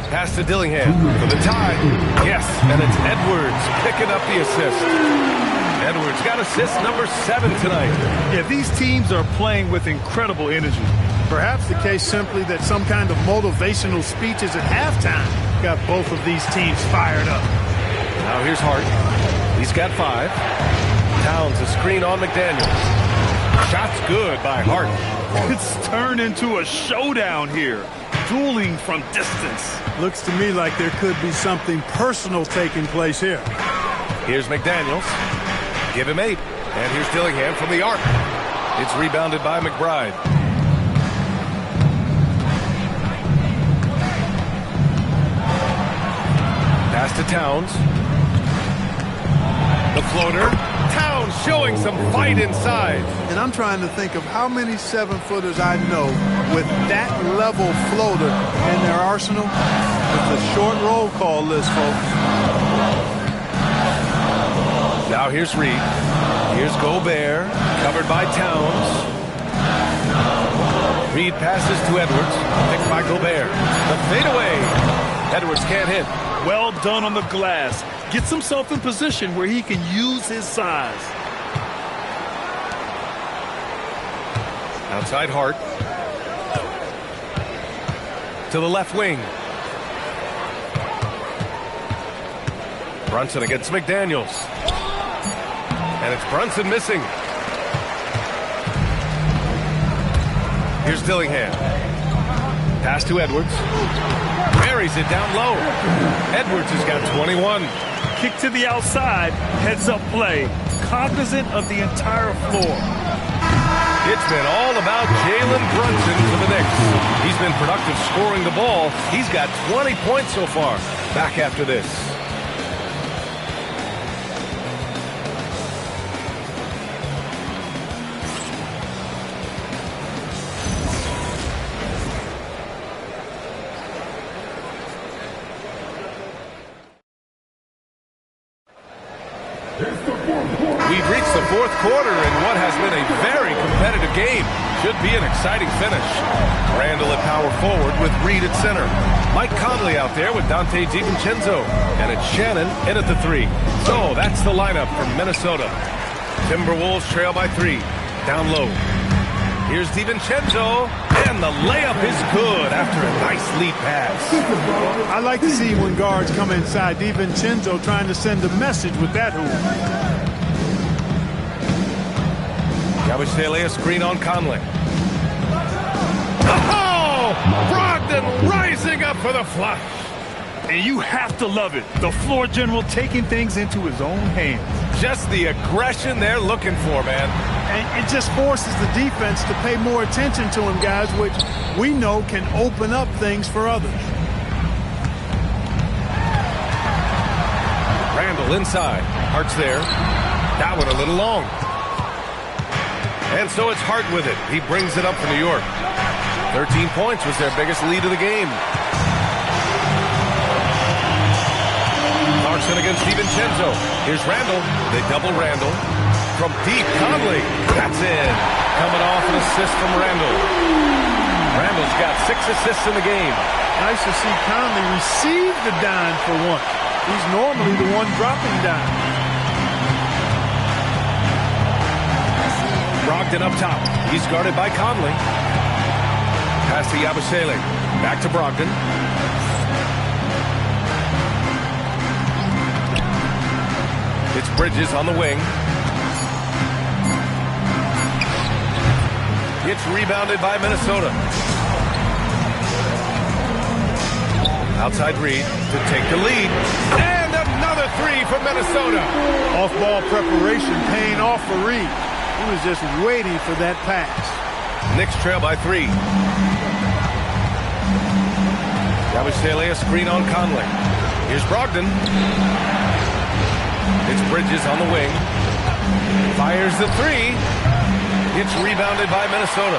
Pass to Dillingham for the tie. Yes, and it's Edwards picking up the assist. Edwards got assist number 7 tonight. Yeah, these teams are playing with incredible energy. Perhaps the case simply that some kind of motivational speeches at halftime got both of these teams fired up. Now here's Hart. He's got 5. Towns a screen on McDaniels. Shot's good by Hart. It's turned into a showdown here. Dueling from distance. Looks to me like there could be something personal taking place here. Here's McDaniels. Give him 8. And here's Dillingham from the arc. It's rebounded by McBride. Pass to Towns. The floater. Towns showing some fight inside. And I'm trying to think of how many 7-footers I know with that level floater in their arsenal. It's a short roll call list, folks. Now here's Reed. Here's Gobert, covered by Towns. Reed passes to Edwards, picked by Gobert. The fadeaway. Edwards can't hit. Well done on the glass. Gets himself in position where he can use his size. Outside Hart. To the left wing. Brunson against McDaniels. And it's Brunson missing. Here's Dillingham. Pass to Edwards. Buries it down low. Edwards has got 21. Kick to the outside, heads-up play. Cognizant of the entire floor. It's been all about Jalen Brunson for the Knicks. He's been productive scoring the ball. He's got 20 points so far. Back after this. We've reached the fourth quarter in what has been a very competitive game. Should be an exciting finish. Randall at power forward with Reed at center. Mike Conley out there with Dante DiVincenzo. And it's Shannon in at the 3. So that's the lineup from Minnesota. Timberwolves trail by 3. Down low. Here's DiVincenzo. And the layup is good after a nice lead pass. I like to see when guards come inside. DiVincenzo trying to send a message with that hoop. Yabusele, a screen on Conley. Oh! Brogdon rising up for the flush. And you have to love it. The floor general taking things into his own hands. Just the aggression they're looking for, man. And it just forces the defense to pay more attention to him, guys, which we know can open up things for others. Randall inside. Hart's there. That one a little long. And so it's Hart with it. He brings it up for New York. 13 points was their biggest lead of the game. Clarkson against DiVincenzo. Here's Randall. They double Randall. From deep, Conley. That's in. Coming off an assist from Randall. Randall's got 6 assists in the game. Nice to see Conley receive the dime for once. He's normally the one dropping dime. Brogdon up top. He's guarded by Conley. Pass to Yabusele. Back to Brogdon. It's Bridges on the wing. It's rebounded by Minnesota. Outside Reed to take the lead. And another 3 for Minnesota. Off-ball preparation paying off for Reed. He was just waiting for that pass. Knicks trail by 3. Yabusele, a screen on Conley. Here's Brogdon. It's Bridges on the wing. Fires the 3. It's rebounded by Minnesota.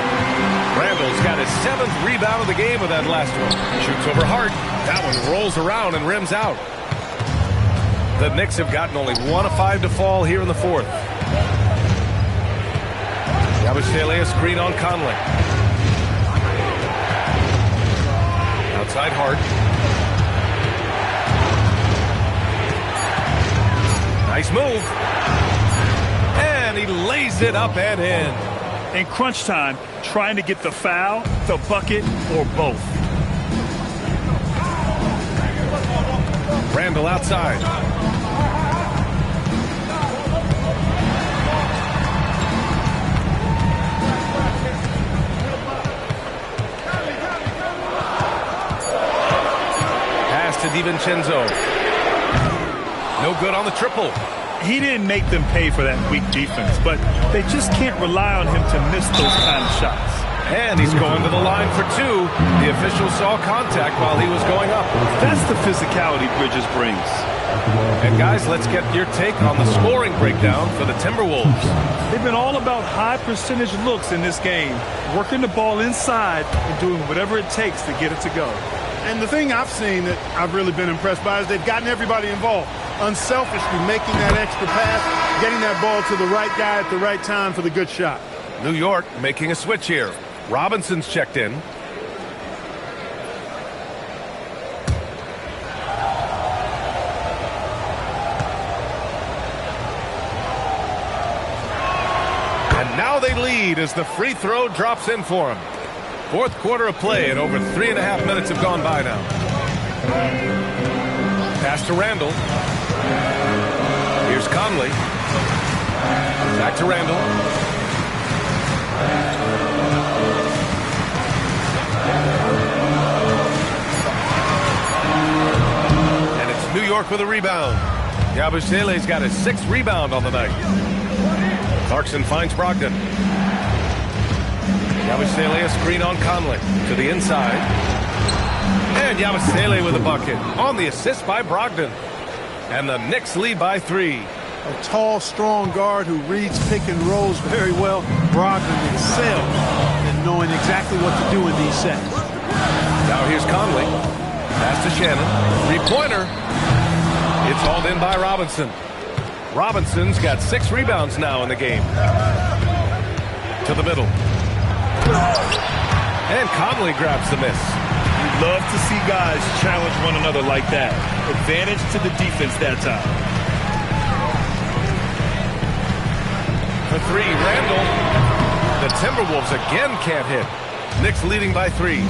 Randall's got his 7th rebound of the game with that last one. Shoots over Hart. That one rolls around and rims out. The Knicks have gotten only 1 of 5 to fall here in the 4th. Yabusele, a screen on Conley. Outside Hart. Nice move. And he lays it up and in. In crunch time, trying to get the foul, the bucket, or both. Randall outside. Pass to DiVincenzo. No good on the triple. he didn't make them pay for that weak defense, but they just can't rely on him to miss those kind of shots. And he's going to the line for two. The official saw contact while he was going up. That's the physicality Bridges brings. And guys, let's get your take on the scoring breakdown for the Timberwolves. They've been all about high percentage looks in this game, working the ball inside and doing whatever it takes to get it to go. And the thing I've seen that I've really been impressed by is they've gotten everybody involved. Unselfishly making that extra pass, getting that ball to the right guy at the right time for the good shot. New York making a switch here. Robinson's checked in. And now they lead as the free throw drops in for him. Fourth quarter of play and over 3.5 minutes have gone by now. Pass to Randall. Here's Conley. Back to Randall. And it's New York with a rebound. Yabusele's got his 6th rebound on the night. Clarkson finds Brogdon. Yabusele a screen on Conley to the inside. And Yabusele with a bucket on the assist by Brogdon. And the Knicks lead by 3. A tall, strong guard who reads pick and rolls very well. Brogdon excels in knowing exactly what to do in these sets. Now here's Conley. Pass to Shannon. Three-pointer. It's hauled in by Robinson. Robinson's got 6 rebounds now in the game. To the middle. And Conley grabs the miss. You love to see guys challenge one another like that. Advantage to the defense that time. For 3, Randall. The Timberwolves again can't hit. Knicks leading by 3.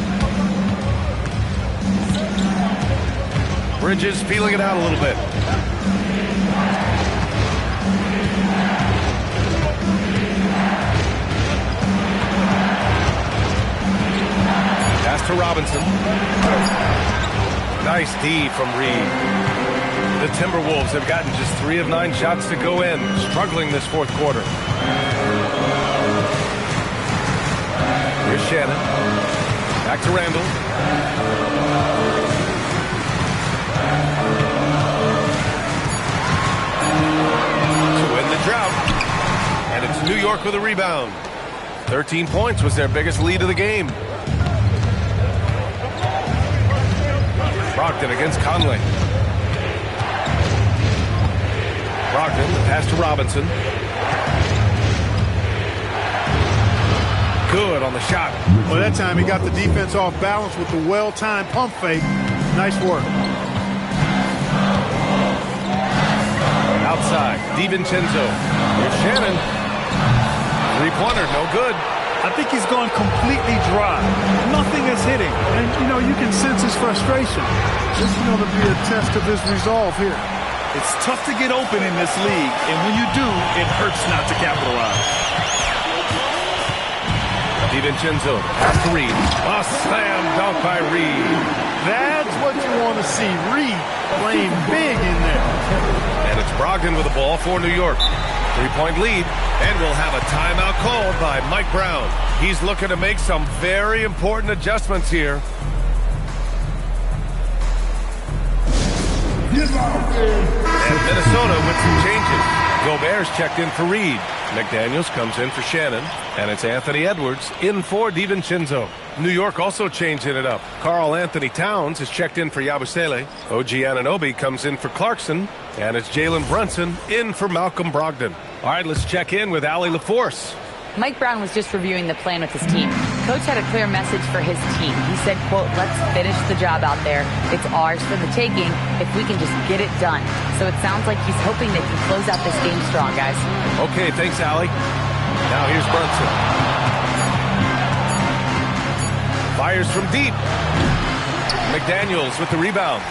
Bridges feeling it out a little bit. Pass to Robinson. Nice D from Reed. The Timberwolves have gotten just 3 of 9 shots to go in, struggling this fourth quarter. Here's Shannon. Back to Randall. To win the drought. And it's New York with a rebound. 13 points was their biggest lead of the game. Brogdon against Conley. Brogdon, pass to Robinson. Good on the shot. Well, that time he got the defense off balance with the well-timed pump fake. Nice work. Outside, DiVincenzo. Here's Shannon. Three-pointer, no good. I think he's gone completely dry. Nothing is hitting. And, you can sense his frustration. This is going to be a test of his resolve here. It's tough to get open in this league, and when you do, it hurts not to capitalize. DiVincenzo, pass to Reed. A slam dunk by Reed. That's what you want to see. Reed playing big in there. And it's Brogdon with the ball for New York. 3-point lead, and we'll have a timeout called by Mike Brown. He's looking to make some very important adjustments here. And Minnesota with some changes. Gobert's checked in for Reed. McDaniels comes in for Shannon. And it's Anthony Edwards in for DiVincenzo. New York also changing it up. Karl Anthony Towns is checked in for Yabusele. OG Anunoby comes in for Clarkson. And it's Jalen Brunson in for Malcolm Brogdon. All right, let's check in with Allie LaForce. Mike Brown was just reviewing the plan with his team. Coach had a clear message for his team. He said, quote, let's finish the job out there. It's ours for the taking if we can just get it done. So it sounds like he's hoping they can close out this game strong, guys. Okay, thanks, Allie. Now here's Brunson. Fires from deep. McDaniels with the rebound.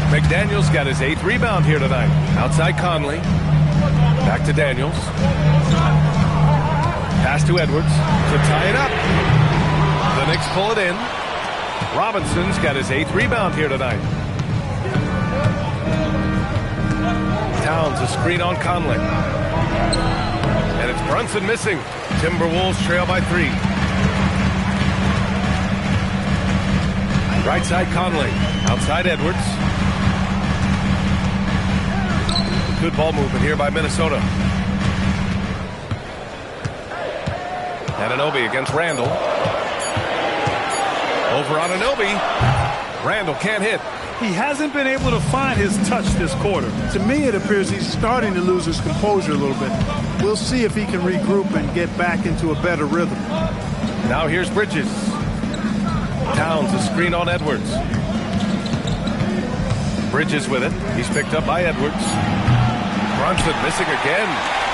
McDaniels got his 8th rebound here tonight. Outside Conley. Back to Daniels. Pass to Edwards to tie it up. The Knicks pull it in. Robinson's got his 8th rebound here tonight. Towns, a screen on Conley. And it's Brunson missing. Timberwolves trail by 3. Right side Conley. Outside Edwards. Good ball movement here by Minnesota. Anunoby against Randall. Over Anunoby. Randall can't hit. He hasn't been able to find his touch this quarter. To me, it appears he's starting to lose his composure a little bit. We'll see if he can regroup and get back into a better rhythm. Now here's Bridges. Towns, a screen on Edwards. Bridges with it. He's picked up by Edwards. Brunson missing again.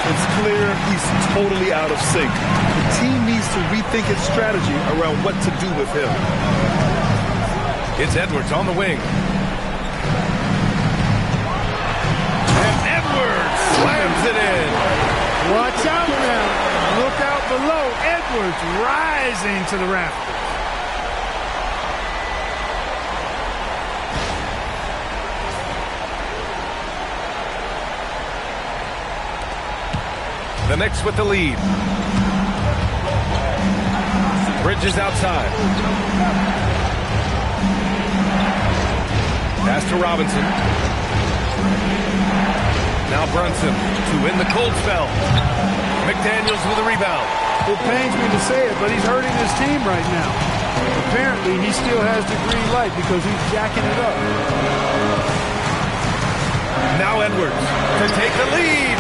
It's clear he's totally out of sync. The team needs to rethink its strategy around what to do with him. It's Edwards on the wing. And Edwards slams it in. Watch out now. Look out below. Edwards rising to the rafters. The Knicks with the lead. Bridges outside. Pass to Robinson. Now Brunson to win the cold spell. McDaniels with a rebound. It pains me to say it, but he's hurting his team right now. Apparently, he still has the green light because he's jacking it up. Now Edwards to take the lead.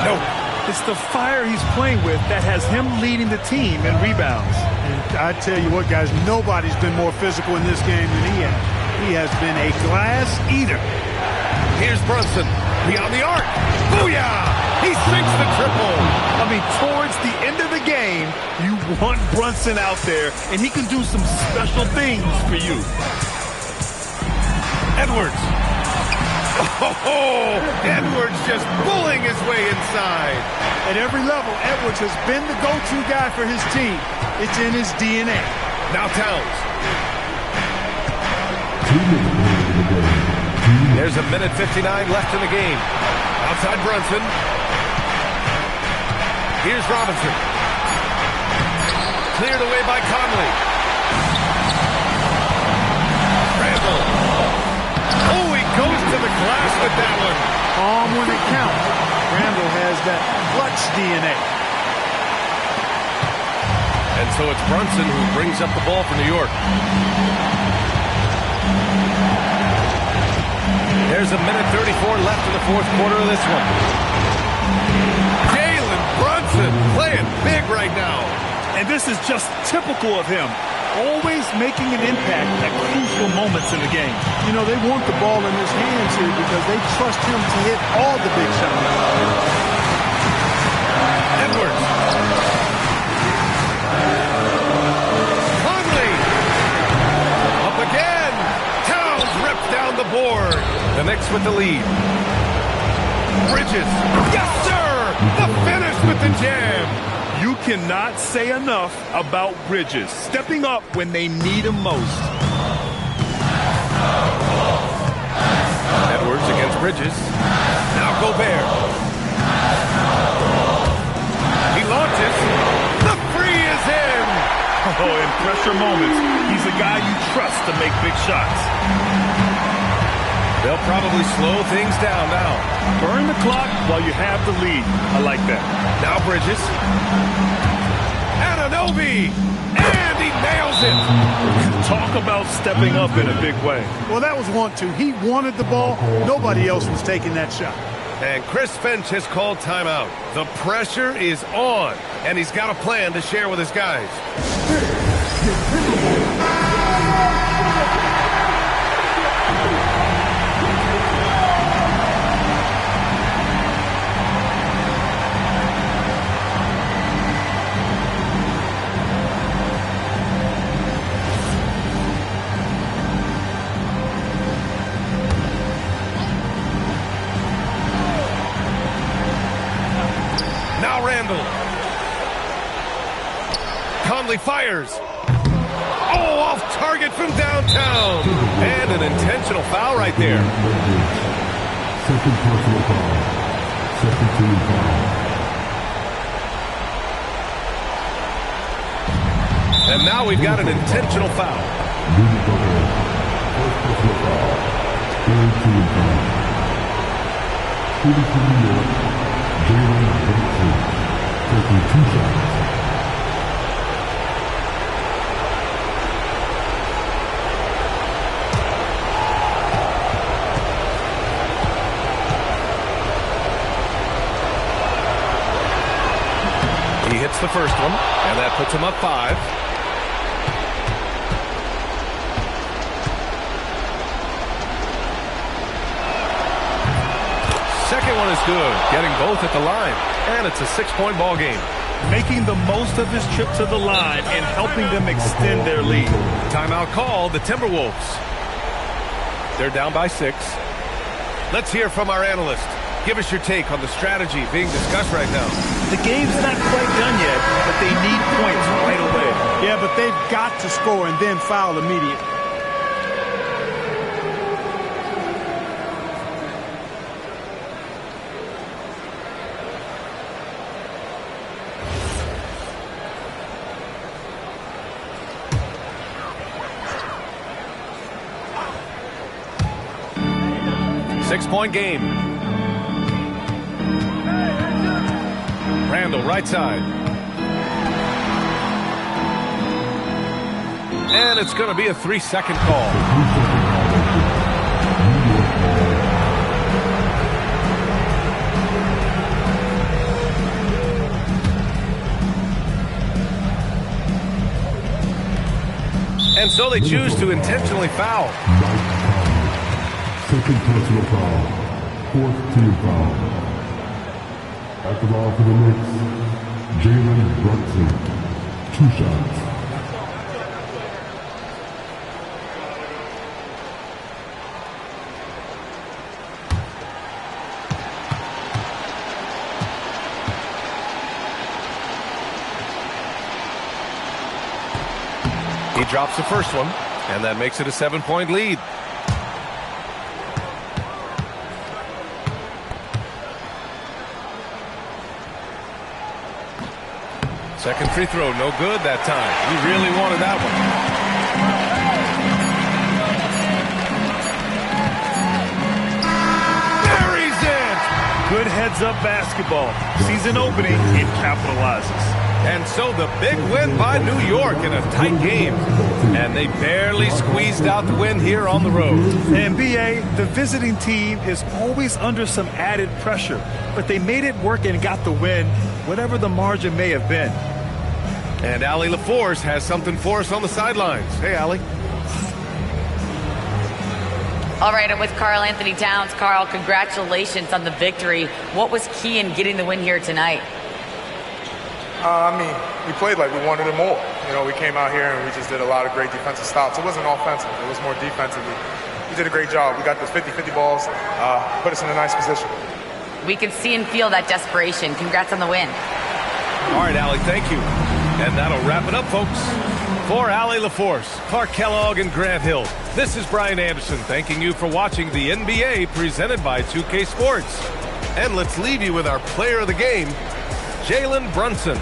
No. It's the fire he's playing with that has him leading the team in rebounds. And I tell you what, guys, nobody's been more physical in this game than he has. He has been a glass eater. Here's Brunson. Beyond the arc. Booyah! He sinks the triple. I mean, towards the end of the game, you want Brunson out there, and he can do some special things for you. Edwards. Oh, Edwards just pulling his way inside. At every level, Edwards has been the go-to guy for his team. It's in his DNA. Now Towns. There's a minute 59 left in the game. Outside Brunson. Here's Robinson. Cleared away by Conley. Randall. Oh, he goes to the glass with that one. Calm when it counts. Randall has that clutch DNA. And so it's Brunson who brings up the ball for New York. There's a minute 34 left in the fourth quarter of this one. Jalen Brunson playing big right now. And this is just typical of him. Always making an impact at crucial moments in the game. You know, they want the ball in his hands here because they trust him to hit all the big shots. Edwards. Conley. Up again. Towns rips down the board. The Knicks with the lead. Bridges. Yes, sir. The finish with the jam. You cannot say enough about Bridges stepping up when they need him most. Edwards against Bridges. Now Gobert. He launches. The three is in. Oh, in pressure moments, he's a guy you trust to make big shots. They'll probably slow things down now. Burn the clock while you have the lead. I like that. Now Bridges. Anunoby. And he nails it. Talk about stepping up in a big way. Well, that was 1-2. He wanted the ball. Nobody else was taking that shot. And Chris Finch has called timeout. The pressure is on, and he's got a plan to share with his guys. Now Randall. Conley fires. Oh, off target from downtown. And an intentional foul right there. Second personal foul. Second team foul. And now we've got an intentional foul. First personal foul. Third team foul. Shooting for New York, Jalen Brunson, taking 2 shots. He hits the first one, and that puts him up 5. Second one is good, getting both at the line, and it's a 6-point ball game. Making the most of his trip to the line and helping them extend their lead. Timeout call, the Timberwolves. They're down by 6. Let's hear from our analyst. Give us your take on the strategy being discussed right now. The game's not quite done yet, but they need points right away. Yeah, but they've got to score and then foul immediately. Six-point game. Randall, right side. And it's going to be a 3-second call. And so they choose to intentionally foul. Second personal foul. Fourth team foul. At the ball for the Knicks, Jalen Brunson. 2 shots. He drops the first one, and that makes it a 7-point lead. Second free throw, no good that time. He really wanted that one. There he's in! Good heads-up basketball. Sees an opening and capitalizes. And so the big win by New York in a tight game. And they barely squeezed out the win here on the road. NBA, the visiting team is always under some added pressure, but they made it work and got the win, whatever the margin may have been. And Allie LaForce has something for us on the sidelines. Hey, Allie. All right, I'm with Karl Anthony Towns. Karl, congratulations on the victory. What was key in getting the win here tonight? I mean, we played like we wanted it more. You know, we came out here and we just did a lot of great defensive stops. It wasn't offensive. It was more defensively. We did a great job. We got those 50-50 balls, put us in a nice position. We can see and feel that desperation. Congrats on the win. All right, Allie, thank you. And that'll wrap it up, folks. For Allie LaForce, Clark Kellogg, and Grant Hill, this is Brian Anderson thanking you for watching the NBA presented by 2K Sports. And let's leave you with our player of the game, Jalen Brunson.